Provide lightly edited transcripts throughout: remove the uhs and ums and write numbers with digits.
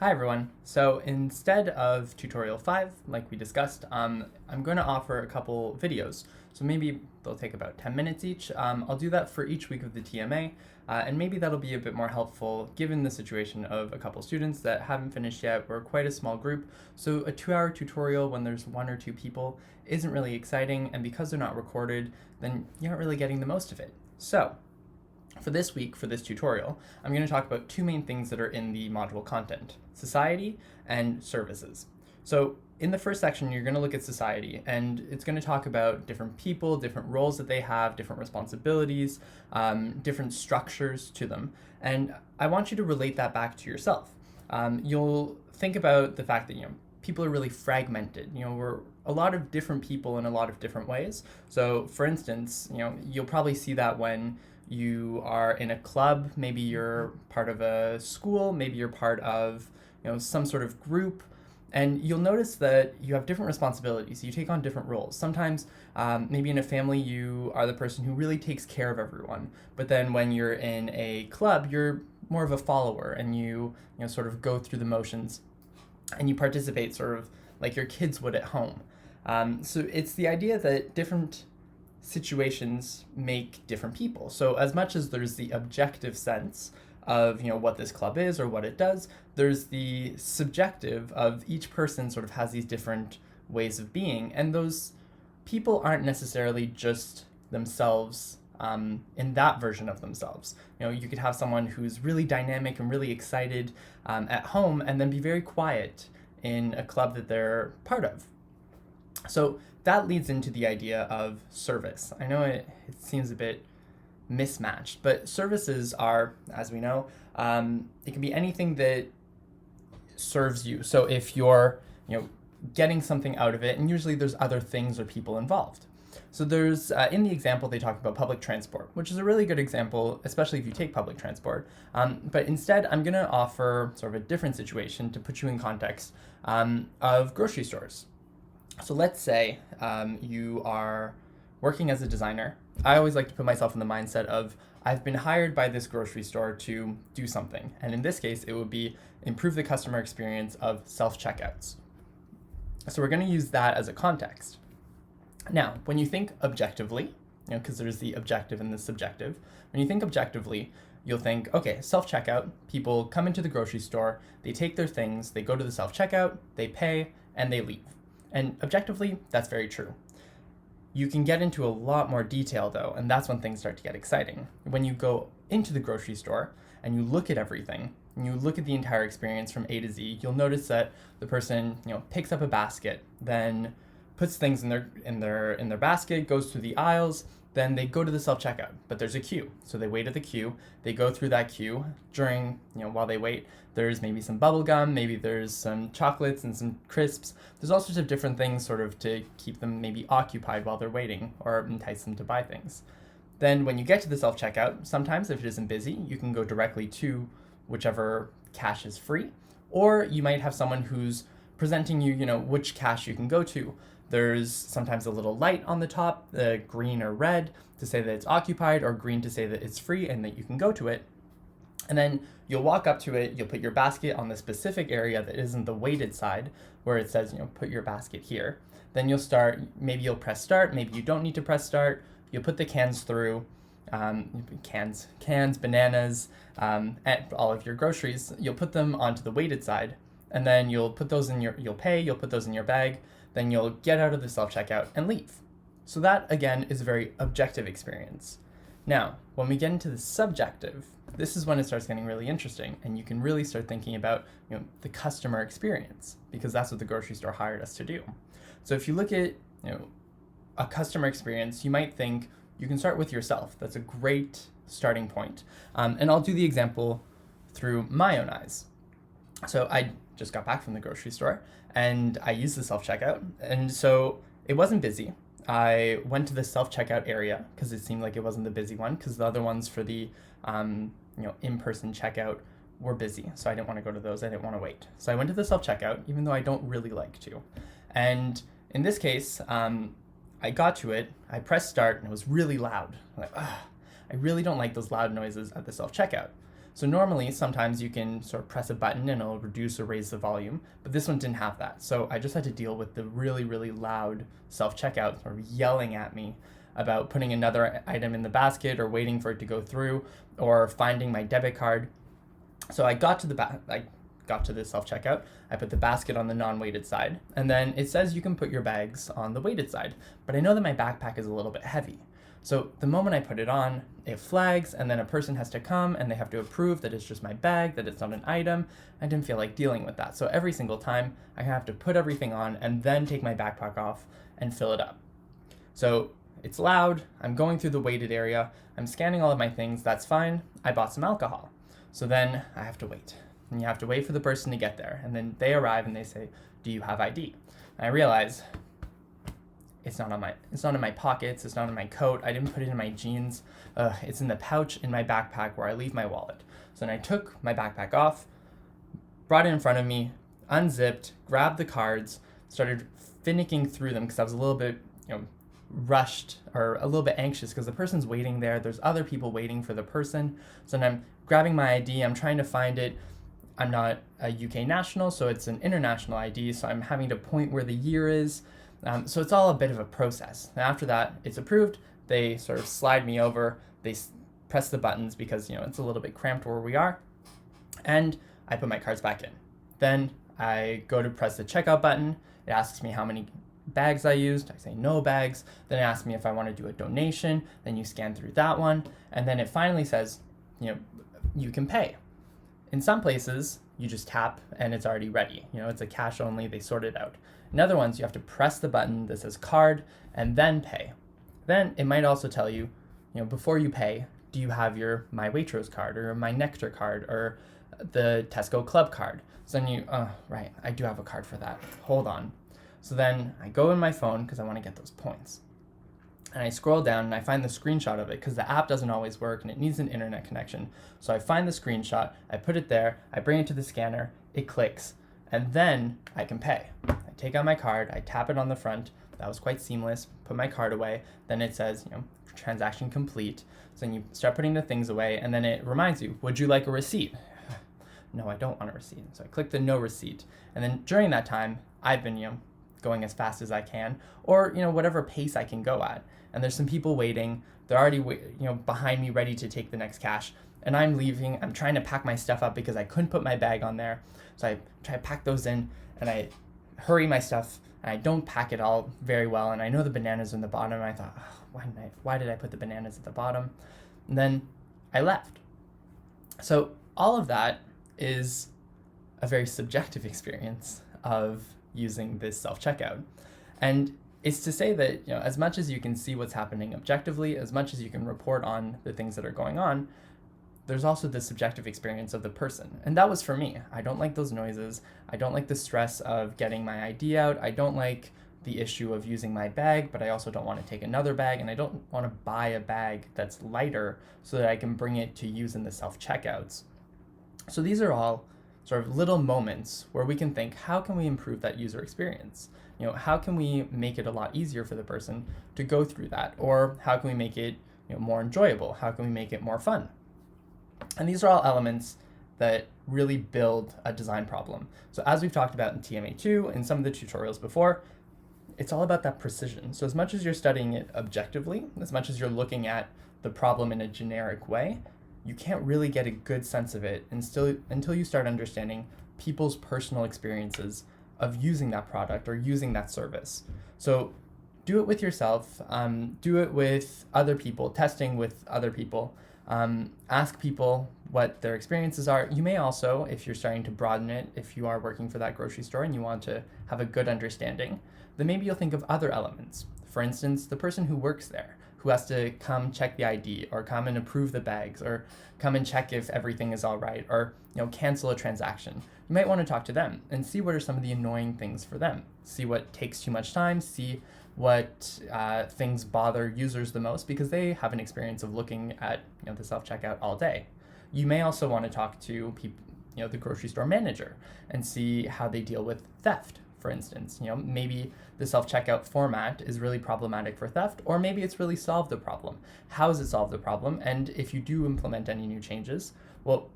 Hi everyone. So instead of tutorial 5, like we discussed, I'm going to offer a couple videos. So maybe they'll take about 10 minutes each. I'll do that for each week of the TMA, and maybe that'll be a bit more helpful given the situation of a couple students that haven't finished yet. We're quite a small group, so a 2-hour tutorial when there's 1 or 2 people isn't really exciting, and because they're not recorded, then you're not really getting the most of it. So for this week, for this tutorial, I'm going to talk about two main things that are in the module content: society and services. So in the first section, you're going to look at society, and it's going to talk about different people, different roles that they have, different responsibilities, different structures to them. And I want you to relate that back to yourself. You'll think about the fact that, people are really fragmented. We're a lot of different people in a lot of different ways. So for instance, you'll probably see that when you are in a club, maybe you're part of a school, maybe you're part of some sort of group, and you'll notice that you have different responsibilities. You take on different roles. Sometimes, maybe in a family, you are the person who really takes care of everyone. But then when you're in a club, you're more of a follower, and you sort of go through the motions, and you participate sort of like your kids would at home. So it's the idea that different situations make different people. So as much as there's the objective sense of what this club is or what it does, there's the subjective of each person sort of has these different ways of being, and those people aren't necessarily just themselves in that version of themselves. You could have someone who's really dynamic and really excited at home, and then be very quiet in a club that they're part of. So that leads into the idea of service. I know it seems a bit mismatched, but services are, as we know, it can be anything that serves you. So if you're, getting something out of it, and usually there's other things or people involved. So there's, in the example, they talk about public transport, which is a really good example, especially if you take public transport. But instead, I'm going to offer sort of a different situation to put you in context of grocery stores. So let's say you are working as a designer. I always like to put myself in the mindset of I've been hired by this grocery store to do something. And in this case, it would be improve the customer experience of self-checkouts. So we're going to use that as a context. Now, when you think objectively, because there's the objective and the subjective, when you think objectively, you'll think, okay, self-checkout, people come into the grocery store, they take their things, they go to the self-checkout, they pay, and they leave. And objectively, that's very true. You can get into a lot more detail though, and that's when things start to get exciting. When you go into the grocery store and you look at everything, and you look at the entire experience from A to Z, you'll notice that the person, picks up a basket, then puts things in their basket, goes through the aisles, then they go to the self-checkout, but there's a queue. So they wait at the queue, they go through that queue. During, while they wait, there's maybe some bubble gum, maybe there's some chocolates and some crisps. There's all sorts of different things sort of to keep them maybe occupied while they're waiting or entice them to buy things. Then when you get to the self-checkout, sometimes if it isn't busy, you can go directly to whichever cash is free, or you might have someone who's presenting you, which cash you can go to. There's sometimes a little light on the top, green or red, to say that it's occupied, or green to say that it's free and that you can go to it. And then you'll walk up to it, you'll put your basket on the specific area that isn't the weighted side, where it says, put your basket here. Then you'll start, maybe you'll press start, maybe you don't need to press start. You'll put the cans through, cans, bananas, and all of your groceries. You'll put them onto the weighted side, and then you'll put those you'll pay, you'll put those in your bag, then you'll get out of the self-checkout and leave. So that, again, is a very objective experience. Now, when we get into the subjective, this is when it starts getting really interesting, and you can really start thinking about the customer experience, because that's what the grocery store hired us to do. So if you look at a customer experience, you might think you can start with yourself. That's a great starting point. And I'll do the example through my own eyes. So I just got back from the grocery store, and I used the self-checkout, and so it wasn't busy. I went to the self-checkout area because it seemed like it wasn't the busy one, because the other ones for the in-person checkout were busy, so I didn't want to go to those. I didn't want to wait. So I went to the self-checkout, even though I don't really like to. And in this case, I got to it, I pressed start, and it was really loud. I'm like, I really don't like those loud noises at the self-checkout. So normally, sometimes you can sort of press a button and it'll reduce or raise the volume, but this one didn't have that. So I just had to deal with the really, really loud self-checkout sort of yelling at me about putting another item in the basket or waiting for it to go through or finding my debit card. So I got to the self-checkout, I put the basket on the non-weighted side, and then it says you can put your bags on the weighted side, but I know that my backpack is a little bit heavy. So the moment I put it on, it flags, and then a person has to come and they have to approve that it's just my bag, that it's not an item. I didn't feel like dealing with that. So every single time, I have to put everything on and then take my backpack off and fill it up. So it's loud, I'm going through the weighted area, I'm scanning all of my things, that's fine. I bought some alcohol. So then I have to wait. And you have to wait for the person to get there. And then they arrive and they say, do you have ID? And I realize it's not in my pockets, it's not in my coat, I didn't put it in my jeans, it's in the pouch in my backpack where I leave my wallet. So then I took my backpack off, brought it in front of me, unzipped, grabbed the cards, started finicking through them because I was a little bit, rushed or a little bit anxious because the person's waiting there, there's other people waiting for the person. So then I'm grabbing my ID, I'm trying to find it. I'm not a UK national, so it's an international ID, so I'm having to point where the year is. So it's all a bit of a process. And after that, it's approved. They sort of slide me over. They press the buttons because, it's a little bit cramped where we are. And I put my cards back in. Then I go to press the checkout button. It asks me how many bags I used. I say no bags. Then it asks me if I want to do a donation. Then you scan through that one. And then it finally says, you can pay. In some places, you just tap and it's already ready. It's a cash only, they sort it out. In other ones, you have to press the button that says card and then pay. Then it might also tell you, before you pay, do you have your My Waitrose card or My Nectar card or the Tesco Club card? So then right, I do have a card for that. Hold on. So then I go in my phone because I want to get those points. And I scroll down and I find the screenshot of it because the app doesn't always work and it needs an internet connection. So I find the screenshot, I put it there, I bring it to the scanner, it clicks, and then I can pay. I take out my card, I tap it on the front, that was quite seamless, put my card away, then it says, transaction complete. So then you start putting the things away and then it reminds you, would you like a receipt? No, I don't want a receipt. So I click the no receipt. And then during that time, I've been, going as fast as I can, or whatever pace I can go at. And there's some people waiting. They're already behind me, ready to take the next cash. And I'm leaving. I'm trying to pack my stuff up because I couldn't put my bag on there. So I try to pack those in, and I hurry my stuff. And I don't pack it all very well. And I know the bananas in the bottom. And I thought, why did I put the bananas at the bottom? And then I left. So all of that is a very subjective experience of using this self-checkout. And it's to say that, as much as you can see what's happening objectively, as much as you can report on the things that are going on, there's also the subjective experience of the person. And that was for me. I don't like those noises. I don't like the stress of getting my ID out. I don't like the issue of using my bag, but I also don't want to take another bag. And I don't want to buy a bag that's lighter so that I can bring it to use in the self-checkouts. So these are all sort of little moments where we can think, how can we improve that user experience? How can we make it a lot easier for the person to go through that? Or how can we make it more enjoyable? How can we make it more fun? And these are all elements that really build a design problem. So as we've talked about in TMA2 and some of the tutorials before, it's all about that precision. So as much as you're studying it objectively, as much as you're looking at the problem in a generic way, you can't really get a good sense of it until you start understanding people's personal experiences of using that product or using that service. So do it with yourself, do it with other people, testing with other people, ask people what their experiences are. You may also, if you're starting to broaden it, if you are working for that grocery store and you want to have a good understanding, then maybe you'll think of other elements. For instance, the person who works there, who has to come check the ID or come and approve the bags or come and check if everything is all right or cancel a transaction. You might want to talk to them and see what are some of the annoying things for them. See what takes too much time, see what things bother users the most because they have an experience of looking at the self-checkout all day. You may also want to talk to people, the grocery store manager and see how they deal with theft. For instance, maybe the self-checkout format is really problematic for theft, or maybe it's really solved the problem. How has it solved the problem? And if you do implement any new changes, well,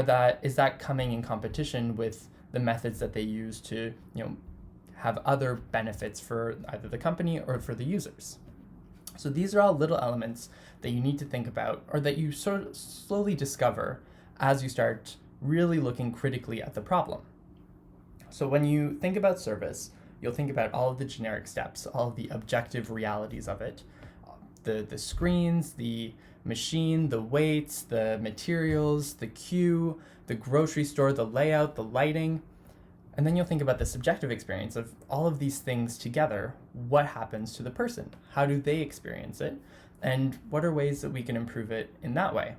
is that coming in competition with the methods that they use to, have other benefits for either the company or for the users? So these are all little elements that you need to think about, or that you sort of slowly discover as you start really looking critically at the problem. So when you think about service, you'll think about all of the generic steps, all of the objective realities of it, the screens, the machine, the weights, the materials, the queue, the grocery store, the layout, the lighting. And then you'll think about the subjective experience of all of these things together. What happens to the person? How do they experience it? And what are ways that we can improve it in that way?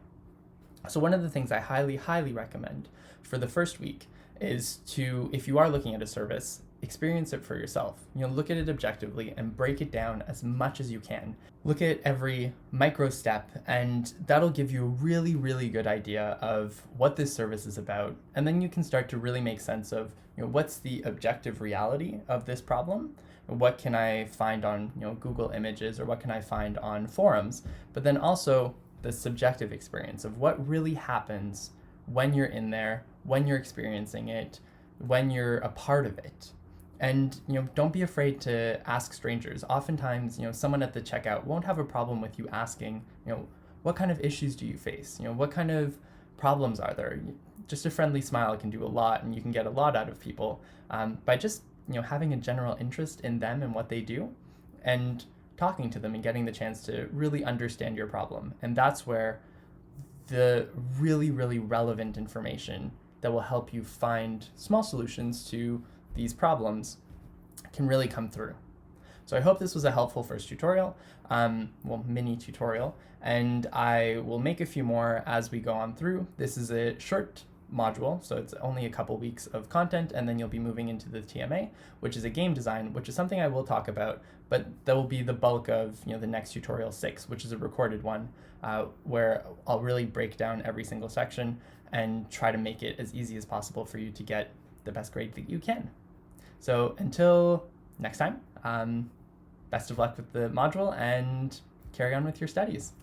So one of the things I highly, highly recommend for the first week is to, if you are looking at a service, experience it for yourself. Look at it objectively and break it down as much as you can. Look at every micro step, and that'll give you a really, really good idea of what this service is about. And then you can start to really make sense of, what's the objective reality of this problem? What can I find on, Google Images, or what can I find on forums? But then also the subjective experience of what really happens when you're in there, when you're experiencing it, when you're a part of it. And don't be afraid to ask strangers. Oftentimes, someone at the checkout won't have a problem with you asking, what kind of issues do you face? What kind of problems are there? Just a friendly smile can do a lot, and you can get a lot out of people by just having a general interest in them and what they do, and talking to them and getting the chance to really understand your problem. And that's where the really, really relevant information that will help you find small solutions to these problems can really come through. So I hope this was a helpful first tutorial, mini tutorial, and I will make a few more as we go on through. This is a short module, so it's only a couple weeks of content, and then you'll be moving into the TMA, which is a game design, which is something I will talk about, but that will be the bulk of the next tutorial 6, which is a recorded one, where I'll really break down every single section and try to make it as easy as possible for you to get the best grade that you can. So until next time, best of luck with the module, and carry on with your studies.